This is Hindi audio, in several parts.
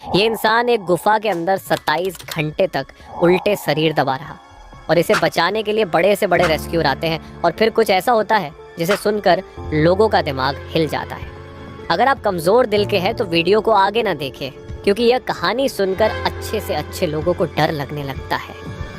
ये इंसान एक गुफा के अंदर 27 घंटे तक उल्टे शरीर दबा रहा और इसे बचाने के लिए बड़े से बड़े रेस्क्यूअर आते हैं और फिर कुछ ऐसा होता है जिसे सुनकर लोगों का दिमाग हिल जाता है। अगर आप कमजोर दिल के हैं तो वीडियो को आगे ना देखें, क्योंकि यह कहानी सुनकर अच्छे से अच्छे लोगों को डर लगने लगता है।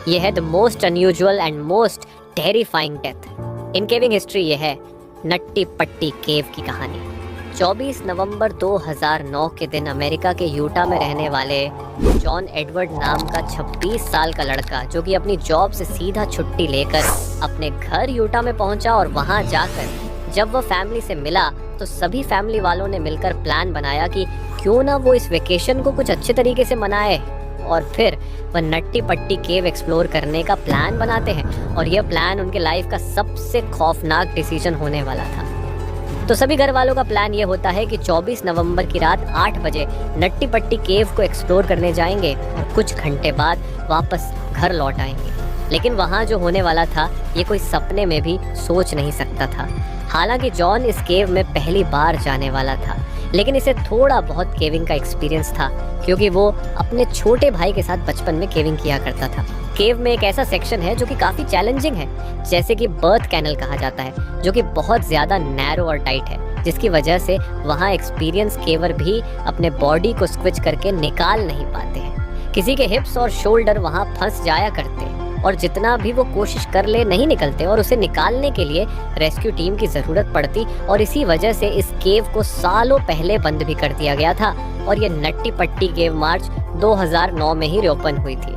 यह है the most unusual and most terrifying death in caving history. यह है नट्टी पट्टी केव की कहानी। 24 नवंबर 2009 के दिन अमेरिका के यूटा में रहने वाले जॉन एडवर्ड नाम का 26 साल का लड़का, जो कि अपनी जॉब से सीधा छुट्टी लेकर अपने घर यूटा में पहुंचा और वहां जाकर जब वह फैमिली से मिला तो सभी फैमिली वालों ने मिलकर प्लान बनाया कि क्यों ना वो इस वेकेशन को कुछ अच्छे तरीके से मनाए, और फिर वह नट्टी पट्टी केव एक्सप्लोर करने का प्लान बनाते हैं। और यह प्लान उनके लाइफ का सबसे खौफनाक डिसीजन होने वाला था। तो सभी घर वालों का प्लान ये होता है कि 24 नवंबर की रात 8 बजे नट्टी पट्टी केव को एक्सप्लोर करने जाएंगे और कुछ घंटे बाद वापस घर लौट आएंगे। लेकिन वहाँ जो होने वाला था ये कोई सपने में भी सोच नहीं सकता था। हालांकि जॉन इस केव में पहली बार जाने वाला था, लेकिन इसे थोड़ा बहुत केविंग का एक्सपीरियंस था, क्योंकि वो अपने छोटे भाई के साथ बचपन में केविंग किया करता था। केव में एक ऐसा सेक्शन है जो कि काफ़ी चैलेंजिंग है, जैसे कि बर्थ कैनल कहा जाता है, जो कि बहुत ज़्यादा नैरो और टाइट है, जिसकी वजह से वहाँ एक्सपीरियंस केवर भी अपने बॉडी को स्क्विच करके निकाल नहीं पाते हैं। किसी के हिप्स और शोल्डर वहाँ फंस जाया करते हैं और जितना भी वो कोशिश कर ले नहीं निकलते, और उसे निकालने के लिए रेस्क्यू टीम की ज़रूरत पड़ती। और इसी वजह से इस केव को सालों पहले बंद भी कर दिया गया था और ये नट्टी पट्टी केव मार्च 2009 में ही रीओपन हुई थी,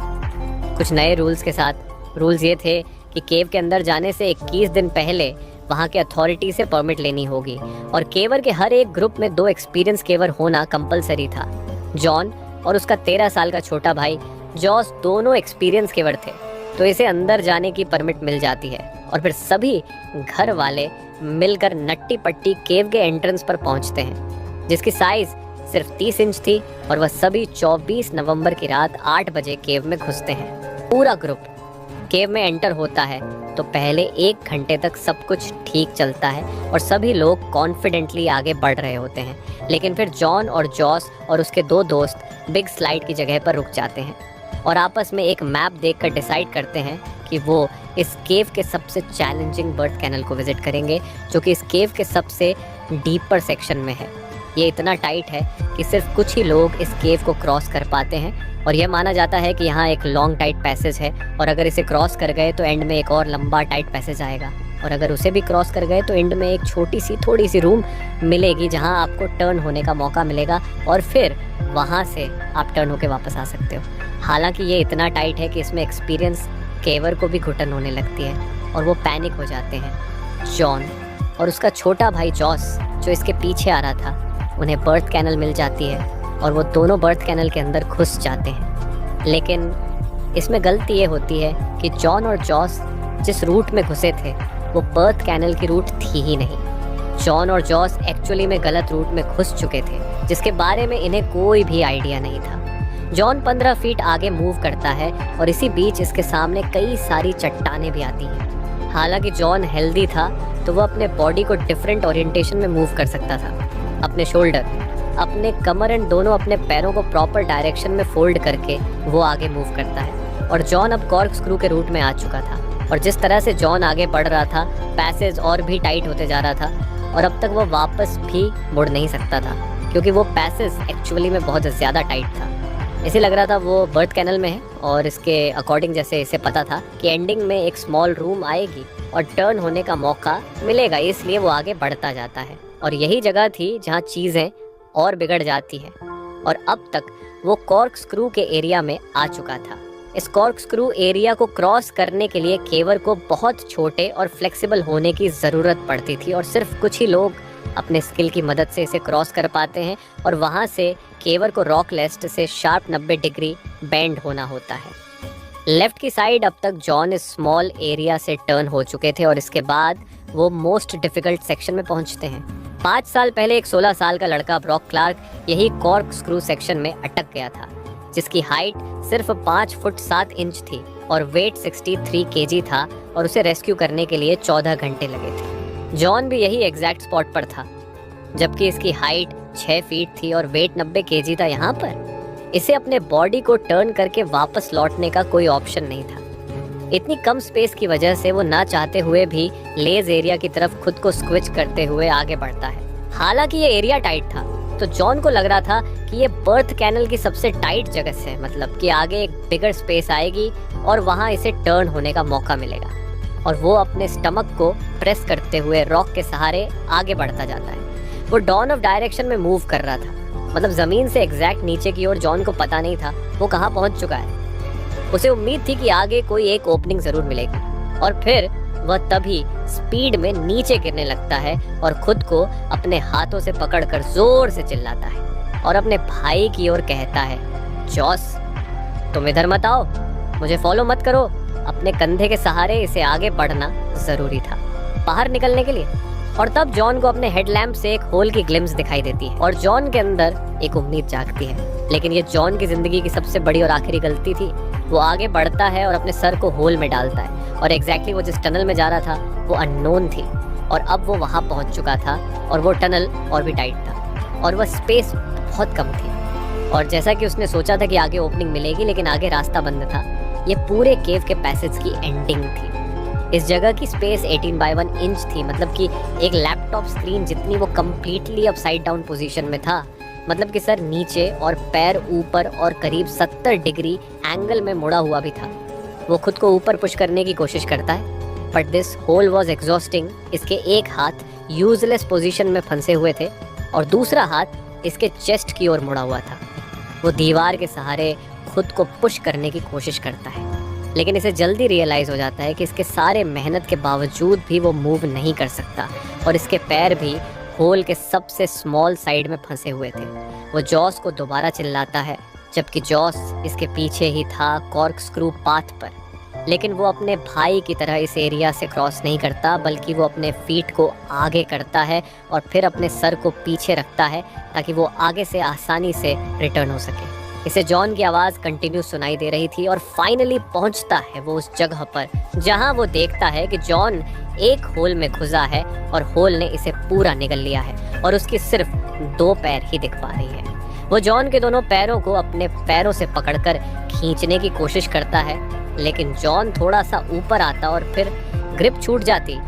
कुछ नए रूल्स के साथ। रूल्स ये थे कि केव के अंदर जाने से 21 दिन पहले वहाँ के अथॉरिटी से परमिट लेनी होगी, और केवर के हर एक ग्रुप में 2 एक्सपीरियंस केवर होना कंपलसरी था। जॉन और उसका 13 साल का छोटा भाई जॉस दोनों एक्सपीरियंस केवर थे, तो इसे अंदर जाने की परमिट मिल जाती है। और फिर सभी घर वाले मिलकर नट्टी पट्टी केव के एंट्रेंस पर पहुंचते हैं, जिसकी साइज सिर्फ 30 इंच थी, और वह सभी 24 नवंबर की रात 8 बजे केव में घुसते हैं। पूरा ग्रुप केव में एंटर होता है तो पहले 1 घंटे तक सब कुछ ठीक चलता है और सभी लोग कॉन्फिडेंटली आगे बढ़ रहे होते हैं। लेकिन फिर जॉन और जॉस और उसके 2 दोस्त बिग स्लाइड की जगह पर रुक जाते हैं और आपस में एक मैप देखकर डिसाइड करते हैं कि वो इस केव के सबसे चैलेंजिंग बर्थ कैनल को विजिट करेंगे, जो कि इस केव के सबसे डीपर सेक्शन में है। ये इतना टाइट है कि सिर्फ कुछ ही लोग इस केव को क्रॉस कर पाते हैं, और यह माना जाता है कि यहाँ एक लॉन्ग टाइट पैसेज है, और अगर इसे क्रॉस कर गए तो एंड में एक और लंबा टाइट पैसेज आएगा, और अगर उसे भी क्रॉस कर गए तो एंड में एक छोटी सी थोड़ी सी रूम मिलेगी जहाँ आपको टर्न होने का मौका मिलेगा, और फिर वहाँ से आप टर्न होकर वापस आ सकते हो। हालांकि ये इतना टाइट है कि इसमें एक्सपीरियंस केवर को भी घुटन होने लगती है और वो पैनिक हो जाते हैं। जॉन और उसका छोटा भाई जॉस, जो इसके पीछे आ रहा था, उन्हें बर्थ कैनल मिल जाती है और वो दोनों बर्थ कैनल के अंदर घुस जाते हैं। लेकिन इसमें गलती ये होती है कि जॉन और जॉस जिस रूट में घुसे थे वो बर्थ कैनल की रूट थी ही नहीं। जॉन और जॉस एक्चुअली में गलत रूट में घुस चुके थे, जिसके बारे में इन्हें कोई भी आइडिया नहीं था। जॉन 15 फीट आगे मूव करता है और इसी बीच इसके सामने कई सारी चट्टानें भी आती हैं। हालांकि जॉन हेल्दी था तो वह अपने बॉडी को डिफरेंट ओरिएंटेशन में मूव कर सकता था। अपने शोल्डर, अपने कमर एंड दोनों अपने पैरों को प्रॉपर डायरेक्शन में फोल्ड करके वो आगे मूव करता है। और जॉन अब कॉर्क स्क्रू के रूट में आ चुका था, और जिस तरह से जॉन आगे बढ़ रहा था पैसेज और भी टाइट होते जा रहा था, और अब तक वो वापस भी मुड़ नहीं सकता था, क्योंकि वो पैसेज एक्चुअली में बहुत ज़्यादा टाइट था। इसे लग रहा था वो बर्थ कैनल में है, और इसके अकॉर्डिंग जैसे इसे पता था कि एंडिंग में एक स्मॉल रूम आएगी और टर्न होने का मौका मिलेगा, इसलिए वो आगे बढ़ता जाता है। और यही जगह थी जहाँ चीज़ें और बिगड़ जाती हैं, और अब तक वो कॉर्क स्क्रू के एरिया में आ चुका था। इस कॉर्क स्क्रू एरिया को क्रॉस करने के लिए केवर को बहुत छोटे और फ्लेक्सिबल होने की ज़रूरत पड़ती थी, और सिर्फ कुछ ही लोग अपने स्किल की मदद से इसे क्रॉस कर पाते हैं, और वहाँ से केवर को रॉक लेस्ट से शार्प 90 डिग्री बेंड होना होता है। लेफ्ट की साइड अब तक जॉन इस स्मॉल एरिया से टर्न हो चुके थे, और इसके बाद वो मोस्ट डिफिकल्ट सेक्शन में पहुंचते हैं। 5 साल पहले एक 16 साल का लड़का ब्रॉक क्लार्क यही कॉर्क स्क्रू सेक्शन में अटक गया था, जिसकी हाइट सिर्फ 5 फुट 7 इंच थी और वेट 63 केजी था, और उसे रेस्क्यू करने के लिए 14 घंटे लगे थे। जॉन भी यही एग्जैक्ट स्पॉट पर था, जबकि इसकी हाइट 6 फीट थी और वेट 90 केजी था यहाँ पर। इसे अपने बॉडी को टर्न करके वापस लौटने का कोई ऑप्शन नहीं था। इतनी कम स्पेस की वजह से वो ना चाहते हुए भी लेज एरिया की तरफ खुद को स्क्विच करते हुए आगे बढ़ता है। हालांकि ये एरिया टाइट था, तो जॉन को लग रहा था कि ये बर्थ कैनल की सबसे टाइट जगह से, मतलब कि आगे एक बिगर स्पेस आएगी और वहां इसे टर्न होने का मौका मिलेगा। और वो अपने स्टमक को प्रेस करते हुए रॉक के सहारे आगे बढ़ता जाता है। वो डॉन ऑफ डायरेक्शन में मूव कर रहा था, मतलब जमीन से एग्जैक्ट नीचे की ओर। जॉन को पता नहीं था वो कहाँ पहुंच चुका है। उसे उम्मीद थी कि आगे कोई एक ओपनिंग जरूर मिलेगी, और फिर वह तभी स्पीड में नीचे गिरने लगता है और खुद को अपने हाथों से पकड़कर जोर से चिल्लाता है और अपने भाई की ओर कहता है, जॉस तुम इधर मत आओ, मुझे फॉलो मत करो। अपने कंधे के सहारे इसे आगे बढ़ना जरूरी था बाहर निकलने के लिए। और तब जॉन को अपने हेडलैम्प से एक होल की ग्लिम्स दिखाई देती है और जॉन के अंदर एक उम्मीद जागती है। लेकिन ये जॉन की जिंदगी की सबसे बड़ी और आखिरी गलती थी। वो आगे बढ़ता है और अपने सर को होल में डालता है, और एग्जैक्टली वो जिस टनल में जा रहा था वो अननोन थी, और अब वो वहां पहुंच चुका था। और वो टनल और भी टाइट था और वह स्पेस बहुत कम थी। और जैसा कि उसने सोचा था कि आगे ओपनिंग मिलेगी, लेकिन आगे रास्ता बंद था। ये पूरे केव के पैसेज की एंडिंग थी। इस जगह की स्पेस 18x1 इंच थी, मतलब कि एक लैपटॉप स्क्रीन जितनी। वो कम्प्लीटली अपसाइड डाउन पोजीशन में था, मतलब कि सर नीचे और पैर ऊपर और करीब 70 डिग्री एंगल में मुड़ा हुआ भी था। वो खुद को ऊपर पुश करने की कोशिश करता है, but this whole was exhausting. इसके एक हाथ यूजलेस पोजीशन में फंसे हुए थे और दूसरा हाथ इसके चेस्ट की ओर मुड़ा हुआ था। वो दीवार के सहारे खुद को पुश करने की कोशिश करता है, लेकिन इसे जल्दी रियलाइज हो जाता है कि इसके सारे मेहनत के बावजूद भी वो मूव नहीं कर सकता, और इसके पैर भी होल के सबसे स्मॉल साइड में फंसे हुए थे। वो जॉस को दोबारा चिल्लाता है, जबकि जॉस इसके पीछे ही था कॉर्क स्क्रू पाथ पर। लेकिन वो अपने भाई की तरह इस एरिया से क्रॉस नहीं करता, बल्कि वो अपने फीट को आगे करता है और फिर अपने सर को पीछे रखता है ताकि वो आगे से आसानी से रिटर्न हो सके। इसे जॉन की आवाज़ कंटिन्यू सुनाई दे रही थी, और फाइनली पहुंचता है वो उस जगह पर जहां वो देखता है कि जॉन एक होल में घुसा है और होल ने इसे पूरा निगल लिया है और उसकी सिर्फ 2 पैर ही दिख पा रही है। वो जॉन के दोनों पैरों को अपने पैरों से पकड़कर खींचने की कोशिश करता है, लेकिन जॉन थोड़ा सा ऊपर आता और फिर ग्रिप छूट जाती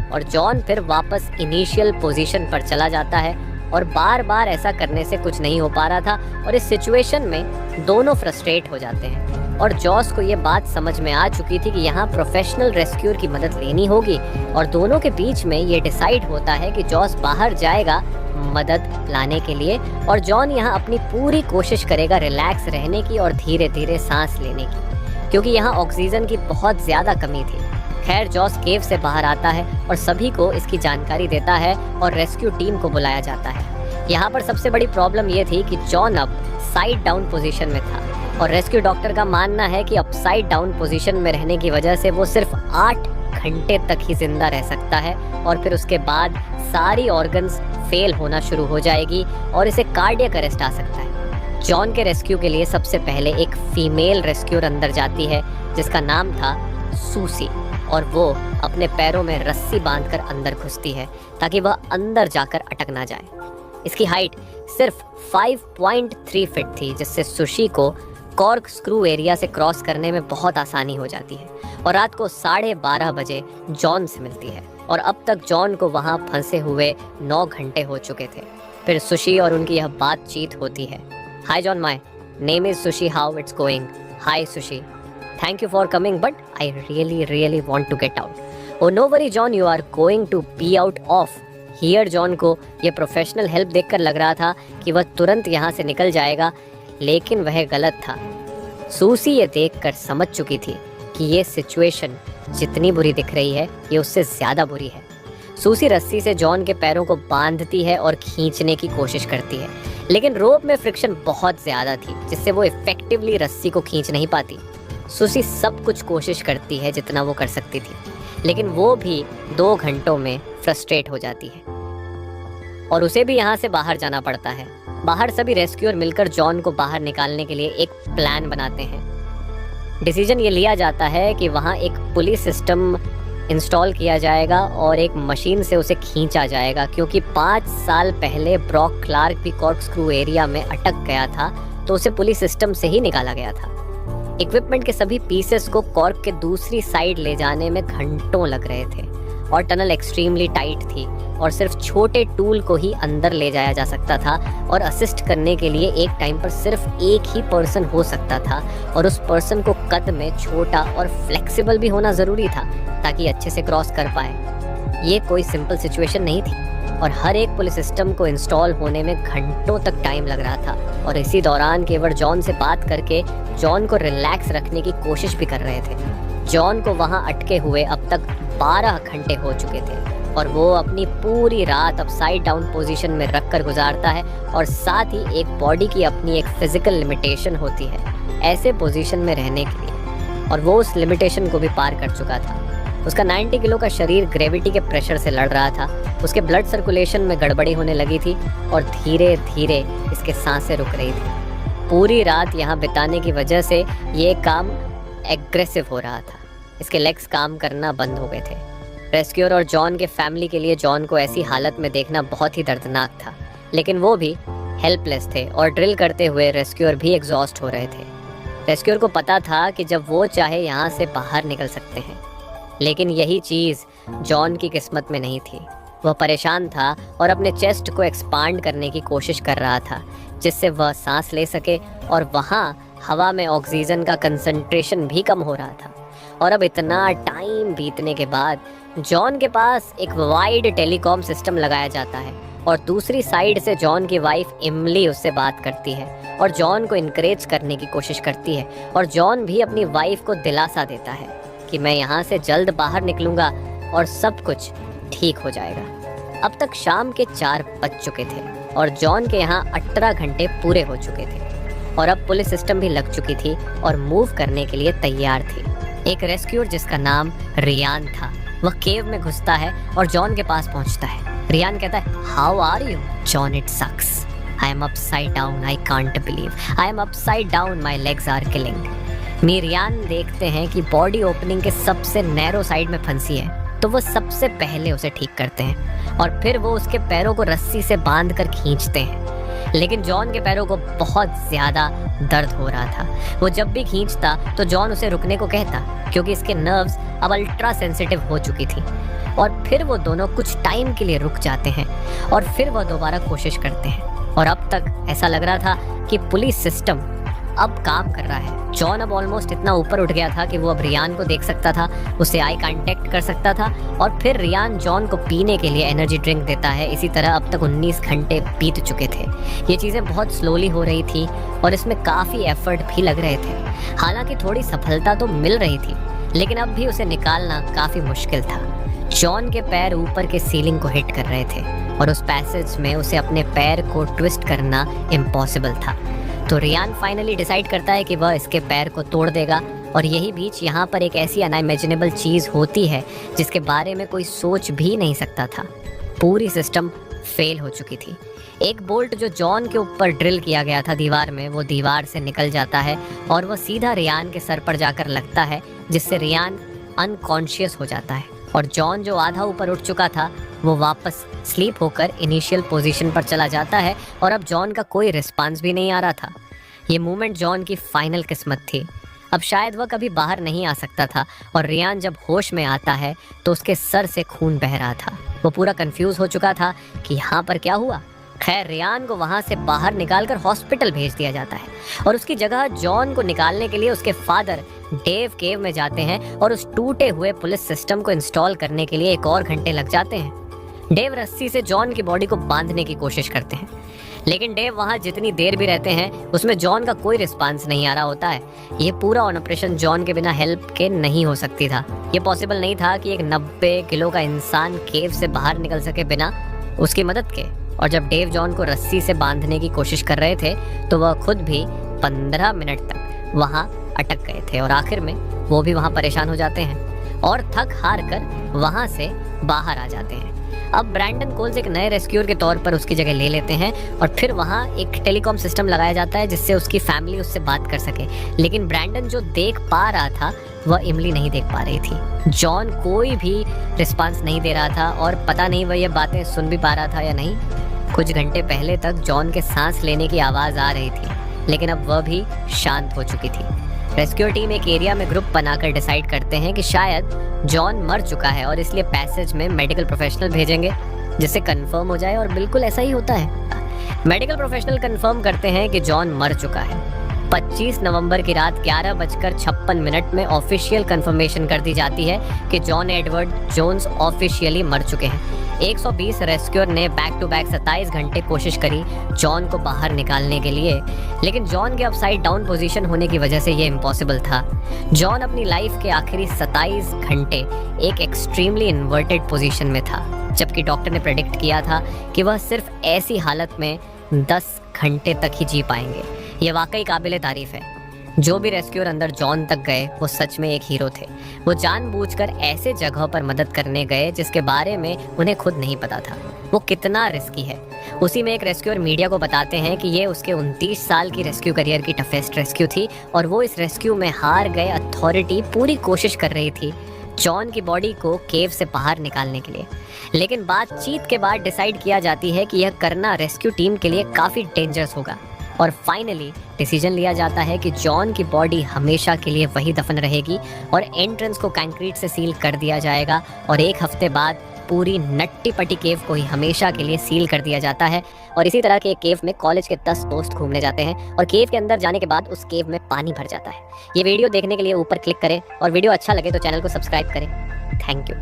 और जॉन फिर वापस इनिशियल पोजीशन पर चला जाता है। और बार बार ऐसा करने से कुछ नहीं हो पा रहा था, और इस सिचुएशन में दोनों फ्रस्ट्रेट हो जाते हैं। और जॉस को ये बात समझ में आ चुकी थी कि यहाँ प्रोफेशनल रेस्क्यूअर की मदद लेनी होगी, और दोनों के बीच में ये डिसाइड होता है कि जॉस बाहर जाएगा मदद लाने के लिए, और जॉन यहाँ अपनी पूरी कोशिश करेगा रिलैक्स रहने की और धीरे धीरे सांस लेने की, क्योंकि यहाँ ऑक्सीजन की बहुत ज़्यादा कमी थी। खैर जॉस केव से बाहर आता है और सभी को इसकी जानकारी देता है और रेस्क्यू टीम को बुलाया जाता है। यहाँ पर सबसे बड़ी प्रॉब्लम ये थी कि जॉन अब साइड डाउन पोजीशन में था, और रेस्क्यू डॉक्टर का मानना है कि अपसाइड डाउन पोजीशन में रहने की वजह से वो सिर्फ 8 घंटे तक ही जिंदा रह सकता है, और फिर उसके बाद सारी ऑर्गन्स फेल होना शुरू हो जाएगी और इसे कार्डियक अरेस्ट आ सकता है। जॉन के रेस्क्यू के लिए सबसे पहले एक फीमेल रेस्क्यूअर अंदर जाती है जिसका नाम था सूसी, और वो अपने पैरों में रस्सी बांधकर अंदर घुसती है ताकि वह अंदर जाकर अटक ना जाए। इसकी हाइट सिर्फ 5.3 फीट थी, जिससे सुशी को कॉर्क स्क्रू एरिया से क्रॉस करने में बहुत आसानी हो जाती है, और रात को 12:30 बजे जॉन से मिलती है। और अब तक जॉन को वहाँ फंसे हुए 9 घंटे हो चुके थे। फिर सुशी और उनकी यह बातचीत होती है। Hi John, my name is Sushi, how it's going? Hi Sushi, thank you for coming, but I really want to get out. Oh no worry John, you are going to be out of here. John को ये प्रोफेशनल हेल्प देखकर लग रहा था कि वह तुरंत यहाँ से निकल जाएगा, लेकिन वह गलत था। सूसी ये देखकर समझ चुकी थी कि ये सिचुएशन जितनी बुरी दिख रही है ये उससे ज़्यादा बुरी है। सूसी रस्सी से जॉन के पैरों को बांधती है और खींचने की कोशिश करती है, लेकिन रोप में फ्रिक्शन बहुत ज़्यादा थी जिससे वो इफेक्टिवली रस्सी को खींच नहीं पाती। सूसी सब कुछ कोशिश करती है जितना वो कर सकती थी, लेकिन वो भी 2 घंटों में फ्रस्ट्रेट हो जाती है और उसे भी यहाँ से बाहर जाना पड़ता है। बाहर सभी रेस्क्यूअर मिलकर जॉन को बाहर निकालने के लिए एक प्लान बनाते हैं। डिसीजन ये लिया जाता है कि वहाँ एक पुलिस सिस्टम इंस्टॉल किया जाएगा और एक मशीन से उसे खींचा जाएगा, क्योंकि 5 साल पहले ब्रॉक क्लार्क भी कॉर्क स्क्रू एरिया में अटक गया था तो उसे पुलिस सिस्टम से ही निकाला गया था। इक्विपमेंट के सभी पीसेस को कॉर्क के दूसरी साइड ले जाने में घंटों लग रहे थे और टनल एक्सट्रीमली टाइट थी और सिर्फ छोटे टूल को ही अंदर ले जाया जा सकता था और असिस्ट करने के लिए एक टाइम पर सिर्फ एक ही पर्सन हो सकता था और उस पर्सन को कद में छोटा और फ्लेक्सिबल भी होना ज़रूरी था ताकि अच्छे से क्रॉस कर पाए। ये कोई सिंपल सिचुएशन नहीं थी और हर एक पुलिस सिस्टम को इंस्टॉल होने में घंटों तक टाइम लग रहा था और इसी दौरान केवल जॉन से बात करके जॉन को रिलैक्स रखने की कोशिश भी कर रहे थे। जॉन को वहां अटके हुए अब तक 12 घंटे हो चुके थे और वो अपनी पूरी रात अपसाइड डाउन पोजीशन में रखकर गुजारता है और साथ ही एक बॉडी की अपनी एक फिजिकल लिमिटेशन होती है ऐसे पोजीशन में रहने के लिए और वो उस लिमिटेशन को भी पार कर चुका था। उसका 90 किलो का शरीर ग्रेविटी के प्रेशर से लड़ रहा था, उसके ब्लड सर्कुलेशन में गड़बड़ी होने लगी थी और धीरे धीरे इसके सांसें रुक रही थी। पूरी रात यहाँ बिताने की वजह से ये काम एग्रेसिव हो रहा था, इसके लेग्स काम करना बंद हो गए थे। रेस्क्यूअर और जॉन के फैमिली के लिए जॉन को ऐसी हालत में देखना बहुत ही दर्दनाक था, लेकिन वो भी हेल्पलेस थे और ड्रिल करते हुए रेस्क्यूअर भी एग्जॉस्ट हो रहे थे। रेस्क्यूअर को पता था कि जब वो चाहे यहाँ से बाहर निकल सकते हैं, लेकिन यही चीज़ जॉन की किस्मत में नहीं थी। वह परेशान था और अपने चेस्ट को एक्सपांड करने की कोशिश कर रहा था जिससे वह सांस ले सके और वहाँ हवा में ऑक्सीजन का कंसंट्रेशन भी कम हो रहा था। और अब इतना टाइम बीतने के बाद जॉन के पास एक वाइड टेलीकॉम सिस्टम लगाया जाता है और दूसरी साइड से जॉन की वाइफ इमली उससे बात करती है और जॉन को इनकरेज करने की कोशिश करती है और जॉन भी अपनी वाइफ को दिलासा देता है कि मैं यहाँ से जल्द बाहर निकलूंगा और सब कुछ ठीक हो जाएगा। अब तक शाम के 4 बज चुके थे और जॉन के यहाँ 18 घंटे पूरे हो चुके थे और अब पुलिस सिस्टम भी लग चुकी थी और मूव करने के लिए तैयार थी। एक रेस्क्यूअर जिसका नाम रियान था वह केव में घुसता है और जॉन के पास पहुंचता है। रियान कहता है, how are you? John, it sucks, I am upside down, I can't believe, I am upside down, my legs are killing. मिरियान देखते हैं कि बॉडी ओपनिंग के सबसे नैरो साइड में फंसी है तो वो सबसे पहले उसे ठीक करते हैं और फिर वो उसके पैरों को रस्सी से बांध कर खींचते हैं। लेकिन जॉन के पैरों को बहुत ज़्यादा दर्द हो रहा था। वो जब भी खींचता तो जॉन उसे रुकने को कहता क्योंकि इसके नर्व्स अब अल्ट्रा सेंसिटिव हो चुकी थी और फिर वो दोनों कुछ टाइम के लिए रुक जाते हैं और फिर वो दोबारा कोशिश करते हैं और अब तक ऐसा लग रहा था कि पुलिस सिस्टम अब काम कर रहा है। जॉन अब ऑलमोस्ट इतना ऊपर उठ गया था कि वो अब रियान को देख सकता था, उससे आई कांटेक्ट कर सकता था और फिर रियान जॉन को पीने के लिए एनर्जी ड्रिंक देता है। इसी तरह अब तक 19 घंटे बीत चुके थे। ये चीज़ें बहुत स्लोली हो रही थी और इसमें काफ़ी एफर्ट भी लग रहे थे। हालांकि थोड़ी सफलता तो मिल रही थी लेकिन अब भी उसे निकालना काफ़ी मुश्किल था। जॉन के पैर ऊपर के सीलिंग को हिट कर रहे थे और उस पैसेज में उसे अपने पैर को ट्विस्ट करना इम्पॉसिबल था। तो रियान फाइनली डिसाइड करता है कि वह इसके पैर को तोड़ देगा और यही बीच यहाँ पर एक ऐसी अनइमेजिनेबल चीज़ होती है जिसके बारे में कोई सोच भी नहीं सकता था। पूरी सिस्टम फेल हो चुकी थी। एक बोल्ट जो जॉन के ऊपर ड्रिल किया गया था दीवार में, वो दीवार से निकल जाता है और वह सीधा रियान के सर पर जाकर लगता है जिससे रियान अनकॉन्शियस हो जाता है और जॉन जो आधा ऊपर उठ चुका था वो वापस स्लीप होकर इनिशियल पोजीशन पर चला जाता है और अब जॉन का कोई रिस्पांस भी नहीं आ रहा था। ये मूवमेंट जॉन की फाइनल किस्मत थी। अब शायद वह कभी बाहर नहीं आ सकता था और रियान जब होश में आता है तो उसके सर से खून बह रहा था। वो पूरा कंफ्यूज हो चुका था कि यहाँ पर क्या हुआ। खैर, रियान को वहाँ से बाहर निकालकर हॉस्पिटल भेज दिया जाता है और उसकी जगह जॉन को निकालने के लिए उसके फादर डेव केव में जाते हैं और उस टूटे हुए पुलिस सिस्टम को इंस्टॉल करने के लिए 1 और घंटे लग जाते हैं। डेव रस्सी से जॉन की बॉडी को बांधने की कोशिश करते हैं लेकिन डेव वहाँ जितनी देर भी रहते हैं उसमें जॉन का कोई रिस्पांस नहीं आ रहा होता है। ये पूरा ऑपरेशन जॉन के बिना हेल्प के नहीं हो सकती था। ये पॉसिबल नहीं था कि एक 90 किलो का इंसान केव से बाहर निकल सके बिना उसकी मदद के। और जब डेव जॉन को रस्सी से बांधने की कोशिश कर रहे थे तो वह खुद भी 15 मिनट तक वहाँ अटक गए थे और आखिर में वो भी वहाँ परेशान हो जाते हैं और थक हार कर वहाँ से बाहर आ जाते हैं। अब ब्रैंडन कोल्स एक नए रेस्क्यूअर के तौर पर उसकी जगह ले लेते हैं और फिर वहाँ एक टेलीकॉम सिस्टम लगाया जाता है जिससे उसकी फैमिली उससे बात कर सके। लेकिन ब्रैंडन जो देख पा रहा था वह इमली नहीं देख पा रही थी। जॉन कोई भी रिस्पांस नहीं दे रहा था और पता नहीं वह ये बातें सुन भी पा रहा था या नहीं। कुछ घंटे पहले तक जॉन के सांस लेने की आवाज़ आ रही थी लेकिन अब वह भी शांत हो चुकी थी। रेस्क्यू टीम एक एरिया में ग्रुप बनाकर डिसाइड करते हैं कि शायद जॉन मर चुका है और इसलिए पैसेज में मेडिकल प्रोफेशनल भेजेंगे जिससे कंफर्म हो जाए, और बिल्कुल ऐसा ही होता है। मेडिकल प्रोफेशनल कंफर्म करते हैं कि जॉन मर चुका है। 25 नवंबर की रात 11:56 में ऑफिशियल कंफर्मेशन कर दी जाती है कि जॉन एडवर्ड जोन्स ऑफिशियली मर चुके हैं। 120 रेस्क्यूअर ने बैक टू बैक 27 घंटे कोशिश करी जॉन को बाहर निकालने के लिए, लेकिन जॉन के अपसाइड डाउन पोजीशन होने की वजह से ये इम्पॉसिबल था। जॉन अपनी लाइफ के आखिरी 27 घंटे एक एक्सट्रीमली इन्वर्टेड पोजीशन में था, जबकि डॉक्टर ने प्रेडिक्ट किया था कि वह सिर्फ ऐसी हालत में 10 घंटे तक ही जी पाएंगे। ये वाकई काबिले तारीफ है। जो भी रेस्क्यूअर अंदर जॉन तक गए वो सच में एक हीरो थे। वो जानबूझकर ऐसे जगहों पर मदद करने गए जिसके बारे में उन्हें खुद नहीं पता था वो कितना रिस्की है। उसी में एक रेस्क्यूअर मीडिया को बताते हैं कि ये उसके 29 साल की रेस्क्यू करियर की टफेस्ट रेस्क्यू थी और वो इस रेस्क्यू में हार गए अथॉरिटी पूरी कोशिश कर रही थी जॉन की बॉडी को केव से बाहर निकालने के लिए। लेकिन बातचीत के बाद डिसाइड किया जाती है कि यह करना रेस्क्यू टीम के लिए काफ़ी डेंजरस होगा, और फाइनली डिसीजन लिया जाता है कि जॉन की बॉडी हमेशा के लिए वही दफन रहेगी और एंट्रेंस को कंक्रीट से सील कर दिया जाएगा, और 1 हफ्ते बाद पूरी नट्टी पट्टी केव को ही हमेशा के लिए सील कर दिया जाता है। और इसी तरह के एक केव में कॉलेज के 10 दोस्त घूमने जाते हैं और केव के अंदर जाने के बाद उस केव में पानी भर जाता है। ये वीडियो देखने के लिए ऊपर क्लिक करें और वीडियो अच्छा लगे तो चैनल को सब्सक्राइब करें। Thank you.